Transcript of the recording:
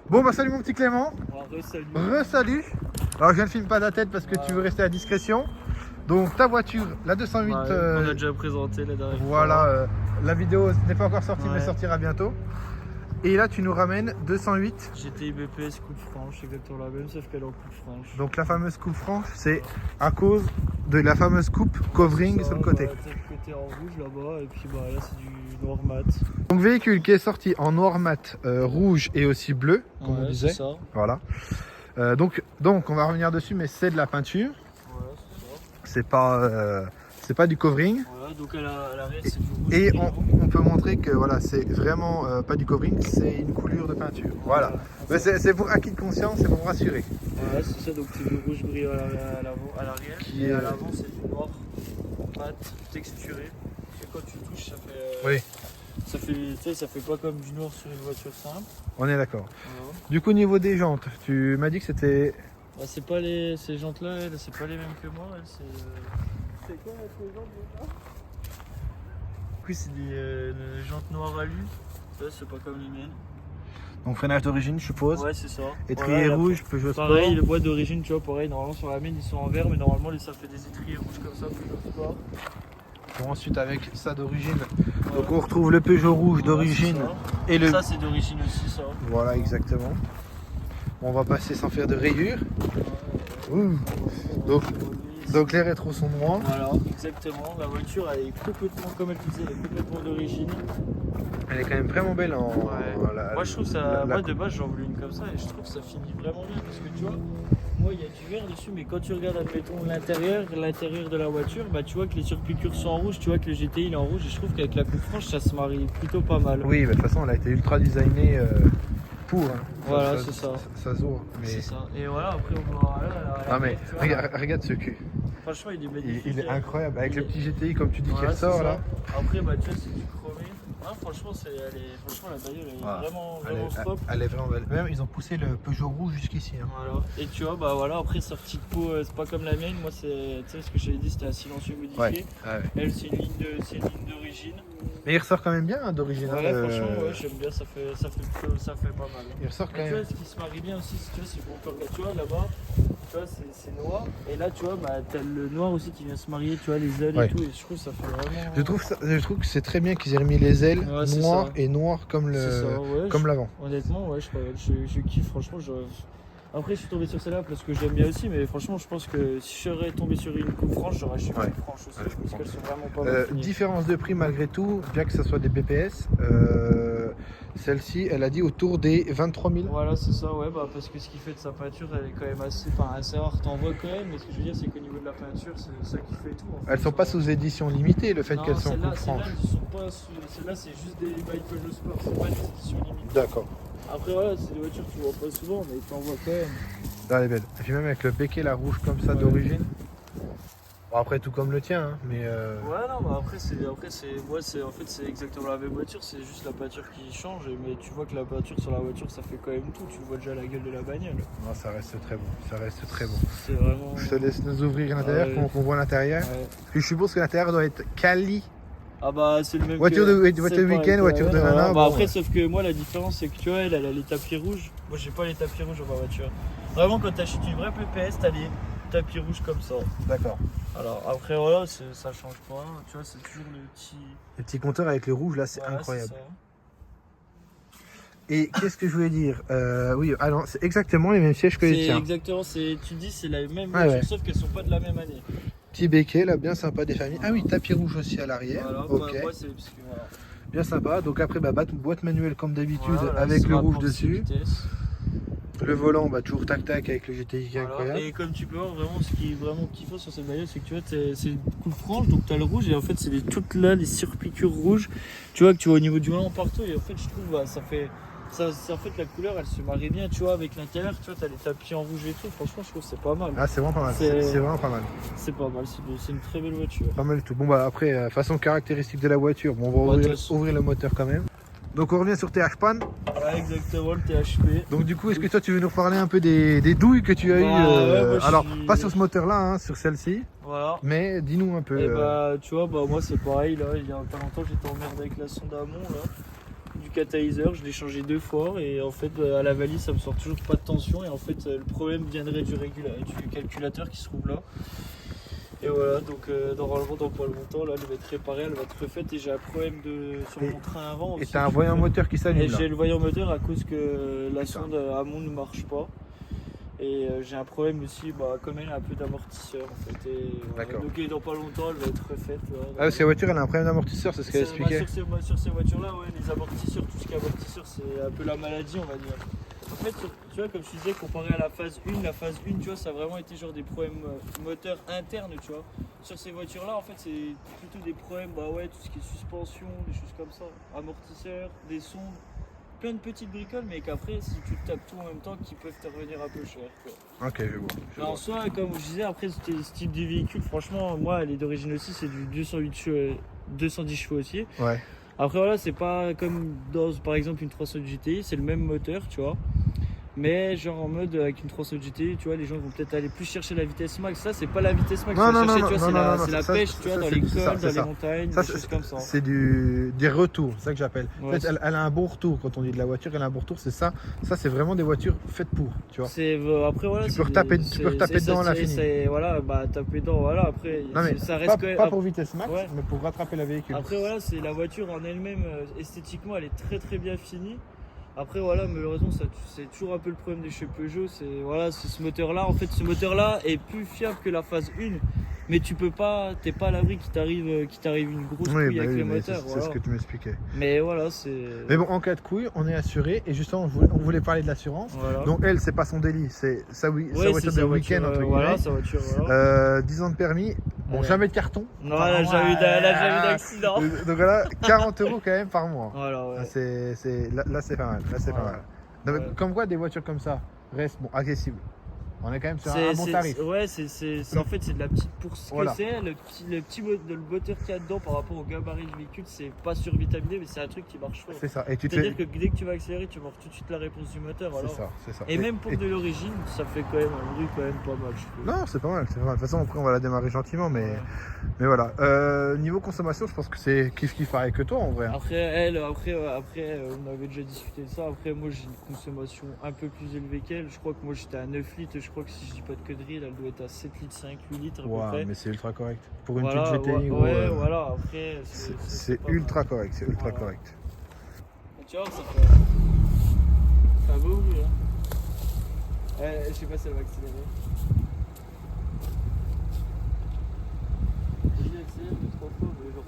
Bon bah salut mon petit Clément. Re-salut. Re-salut. Alors je ne filme pas la tête parce que tu veux rester à discrétion. Donc ta voiture, la 208. On a déjà présenté la dernière voilà, fois. la vidéo n'est pas encore sortie mais Ouais. sortira bientôt. Et là tu nous ramènes 208. GTI BPS coupe franche, exactement la même, sauf qu'elle est en coupe franche. Donc la fameuse coupe franche, c'est à cause de la fameuse coupe covering Ça, sur le côté. Voilà, t'as le côté en rouge là-bas, et puis bah là c'est du noir mat. Donc véhicule qui est sorti en noir mat, rouge et aussi bleu, comme on Ouais, disait. c'est ça. Voilà. Donc on va revenir dessus, mais c'est de la peinture. Ouais, c'est ça. C'est pas du covering. Voilà, donc à l'arrière c'est du rouge. Et brillant. on peut montrer que voilà, c'est vraiment pas du covering, c'est une coulure de peinture. Voilà. Mais c'est pour acquis de conscience, c'est pour rassurer. Voilà, c'est ça, donc c'est du rouge brillant à l'arrière. Qui Et est- à l'avant c'est du noir mat, texturé. Et quand tu touches, ça fait. Oui, Ça fait, tu sais, ça fait pas comme du noir sur une voiture simple. on est d'accord. Voilà. Du coup, au niveau des jantes, tu m'as dit que c'était. Bah, c'est pas ces jantes là, c'est pas les mêmes que moi. C'est quoi ces jantes déjà? Oui, c'est des jantes noires alu. Ça, c'est pas comme les miennes. Donc freinage d'origine, je suppose. Ouais, c'est ça. Étrier Voilà, rouge, Peugeot Sport. pareil, le bois d'origine, tu vois, pareil, normalement sur la mienne ils sont en vert, mais normalement ça fait des étriers rouges comme ça, Peugeot Sport. Bon, ensuite, avec ça d'origine. Voilà. Donc on retrouve le Peugeot rouge d'origine Voilà, et le. ça c'est d'origine aussi, ça. Voilà, exactement. Bon, on va passer sans faire de rayures. Ouh. Donc les rétros sont droits. Voilà, exactement. La voiture elle est complètement, comme elle disait, elle est complètement d'origine. Elle est quand même vraiment belle en. Ouais. Moi je trouve ça, moi la- de base j'en voulais une comme ça et je trouve que ça finit vraiment bien parce que tu vois, moi il y a du vert dessus mais quand tu regardes admettons l'intérieur de la voiture, bah tu vois que les surpiqûres sont en rouge, tu vois que le GTI il est en rouge et je trouve qu'avec la coupe franche ça se marie plutôt pas mal. Oui, bah, de toute façon, elle a été ultra designée pour. Hein. Voilà, c'est ça. Ça se voit. Mais... C'est ça. Et voilà, après on va Ah, mais tu vois, regarde ce cul. franchement il est magnifique. Il est hein. incroyable. Avec Il le est- petit GTI, comme tu dis, qui Voilà, ressort c'est là. ça. Après bah tu vois c'est du chromé. Ah, franchement, franchement la bagnole elle est Voilà. vraiment, Elle vraiment est, propre. elle est vraiment belle. Même, ils ont poussé le Peugeot rouge jusqu'ici. Hein. Voilà. Et tu vois, bah voilà, après sa petite peau, c'est pas comme la mienne. Moi, c'est, tu sais, ce que j'avais dit, c'était un silencieux modifié. Ouais. Elle, c'est une ligne d'origine. Mais il ressort quand même bien hein, d'origine. Voilà, hein, franchement, ouais, j'aime bien, ça fait pas mal. Il ressort quand Et tu même. vois, ce qui se marie bien aussi, tu vois, c'est qu'on peut regarder, tu vois, là-bas, tu vois, c'est noir. Et là, tu vois, bah, t'as le noir aussi qui vient se marier, tu vois, les ailes Ouais. et tout. Et je trouve que ça fait vraiment. Je trouve que c'est très bien qu'ils aient remis les ailes Ouais, c'est noires ça. et noires comme C'est ça, ouais. comme l'avant. Honnêtement, ouais, je kiffe, franchement. Après, je suis tombé sur celle-là parce que j'aime bien aussi, mais franchement, je pense que si je serais tombé sur une coupe franche, j'aurais acheté une Ouais. coupe franche aussi, Ouais, je parce comprends. qu'elles sont vraiment pas mal finies. Différence de prix malgré tout, bien que ce soit des BPS. Celle-ci, elle a dit autour des 23 000. Voilà, c'est ça, ouais, bah, parce que ce qui fait de sa peinture, elle est quand même assez rare, t'en vois quand même, mais ce que je veux dire, c'est qu'au niveau de la peinture, c'est ça qui fait tout. En fait. Elles sont pas sous édition limitée, le fait Non, qu'elles sont celles-là, coupe franche. celles-là, c'est juste des by Peugeot Sport, c'est pas des éditions limitées. D'accord. Après, voilà, c'est des voitures que tu vois pas souvent, mais t'en vois quand même. Là, elle est belle. Et puis même avec le béquet, la rouge comme ça Ouais. d'origine. Bon, après, tout comme le tien, hein, mais Ouais, non, mais après, en fait, c'est exactement la même voiture, c'est juste la peinture qui change, mais tu vois que la peinture sur la voiture, ça fait quand même tout, tu vois déjà la gueule de la bagnole. non, ça reste très bon. Ça reste très bon. C'est vraiment. Je te laisse nous ouvrir l'intérieur, Ah ouais. qu'on voit l'intérieur. Ouais. Puis je suppose que l'intérieur doit être quali. Ah bah, c'est le même Voiture que- de c'est voiture pareil week-end, que voiture la de mienne, nana, voilà. bon, Bah, après, ouais. sauf que moi, la différence, c'est que tu vois, elle a les tapis rouges. Moi, j'ai pas les tapis rouges dans ma voiture. Vraiment, quand t'achètes une vraie PPS, t'as les tapis rouges comme ça. D'accord. Alors, après, voilà, ça change pas. Tu vois, c'est toujours le petit. Le petit compteur avec le rouge là, c'est Voilà, incroyable. ça. Et qu'est-ce que je voulais dire Oui, ah non, c'est exactement les mêmes sièges que les C'est tiens. exactement, tu dis, c'est la même Ouais, voiture, ouais. sauf qu'elles sont pas de la même année. Petit béquet là, bien sympa des familles. Ah oui, tapis rouge aussi à l'arrière. Voilà, Ok, moi, c'est parce que voilà. bien sympa. Donc après, bah, boîte manuelle comme d'habitude Voilà, avec le smart rouge pour six dessus. vitesses. Le volant, bah, toujours tac-tac avec le GTI qui est Voilà. incroyable. Et comme tu peux voir, vraiment, ce qui est vraiment kiffant sur cette bagnole, c'est que tu vois, c'est une coupe franche, donc tu as le rouge, et en fait, c'est toutes là, les surpiqûres rouges. Tu vois, que tu vois au niveau du volant partout, et en fait, je trouve, bah, en fait, la couleur, elle se marie bien, tu vois, avec l'intérieur, tu vois, tu as les tapis en rouge et tout. Franchement, je trouve que c'est pas mal. Ah, c'est vraiment pas mal. C'est- C'est vraiment pas mal. C'est pas mal, c'est une très belle voiture. Pas mal du tout. Bon, bah après, façon caractéristique de la voiture, bon, on va Ouais, ouvrir, t'as- ouvrir le moteur quand même. Donc on revient sur TH-Pan. Ouais, exactement, le THP. Donc du coup, est-ce que toi tu veux nous parler un peu des douilles que tu as eues Ouais, moi, je alors, suis- pas sur ce moteur-là, hein, sur celle-ci, Voilà. mais dis-nous un peu. Et bah, tu vois, bah, moi, c'est pareil, là, il y a pas longtemps, j'étais en merde avec la sonde à amont, là. Du du catalyseur, je l'ai changé 2 fois et en fait à la valise ça me sort toujours pas de tension et en fait le problème viendrait du calculateur qui se trouve là. Et voilà, donc normalement dans pas longtemps là elle va être réparée, elle va être refaite et j'ai un problème sur mon train avant aussi. Et t'as un voyant moteur qui s'allume Et là. j'ai le voyant moteur à cause que la sonde amont ne marche pas. Et j'ai un problème aussi, comme elle a un peu d'amortisseur en fait. Et, D'accord. Donc dans pas longtemps elle va être refaite. Là, Ah, parce que la voiture elle a un problème d'amortisseur, c'est ce qu'elle expliquait. Sur ces voitures-là, ouais, les amortisseurs, tout ce qui est amortisseur, c'est un peu la maladie, on va dire. En fait, tu vois, comme je disais, comparé à la phase 1, tu vois, ça a vraiment été genre des problèmes moteurs internes, tu vois. Sur ces voitures-là, en fait, c'est plutôt des problèmes, tout ce qui est suspension, des choses comme ça, amortisseurs, des sondes, plein de petites bricoles, mais qu'après, si tu te tapes tout en même temps, qui peuvent te revenir un peu cher, quoi. Ok, je vois. Mais en soi, comme je disais, après, ce type de véhicule, franchement, moi, elle est d'origine aussi, c'est du 210 chevaux aussi. Ouais. Après voilà, c'est pas comme dans par exemple une 300 GTI, c'est le même moteur, tu vois. Mais genre en mode avec une 300 GTI, tu vois, les gens vont peut-être aller plus chercher la vitesse max. Ça, c'est pas la vitesse max. Non, non, chercher, non, tu vois, c'est la ça, pêche, tu vois, dans les cols, dans les montagnes, ça, des choses comme ça. C'est des retours, c'est ça que j'appelle. Ouais, en fait, elle a un bon retour quand on dit de la voiture, elle a un bon retour, c'est ça. Ça, c'est vraiment des voitures faites pour, tu vois. Après voilà, tu peux retaper dedans à la fin. Voilà, taper dedans, voilà. Après, Non, mais ça reste pas pour vitesse max, ouais. mais pour rattraper la véhicule. Après voilà, c'est la voiture en elle-même, esthétiquement, elle est très très bien finie. Après voilà, malheureusement c'est toujours un peu le problème des chez Peugeot, c'est ce moteur là, en fait ce moteur là est plus fiable que la phase 1, mais t'es pas à l'abri qu'il t'arrive une grosse couille avec le moteur. C'est ce que tu m'expliquais. Mais voilà, c'est... Mais bon, en cas de couille, on est assuré, et justement on voulait parler de l'assurance. Voilà. Donc elle, c'est pas son délit, c'est sa voiture de week-end entre guillemets. Voilà, sa voiture, voilà. 10 ans de permis, bon, Ouais. jamais de carton. Non, elle a jamais eu d'accident. Donc voilà, 40 € quand même par mois. Voilà, ouais. Là c'est pas mal, pas mal. Donc, Ouais. comme quoi des voitures comme ça restent accessibles. On est quand même sur un bon tarif. Ouais, en fait c'est de la petite pour ce Voilà. que c'est. Le moteur qu'il y a dedans par rapport au gabarit du véhicule, c'est pas survitaminé, mais c'est un truc qui marche fort. C'est ça. Et C'est-à-dire que dès que tu vas accélérer, tu vas voir tout de suite la réponse du moteur. C'est ça. Et même pour de l'origine, ça fait quand même un bruit quand même pas mal, je trouve. Non, c'est pas mal. De toute façon, après on va la démarrer gentiment, mais voilà. Niveau consommation, je pense que c'est kiff pareil que toi en vrai. Après, on avait déjà discuté de ça. Après, moi j'ai une consommation un peu plus élevée qu'elle. Je crois que moi j'étais à 9 litres. Je crois que si je dis pas de conneries, elle doit être à 7 litres 5, 8 litres à peu près. Mais c'est ultra correct. Pour une Voilà, petite GTI, voilà, après c'est pas ultra mal. correct, c'est ultra correct. Et tu vois, ça fait un beau bruit, hein. Je sais pas si elle va accélérer. J'ai accéléré 2-3 fois, mais genre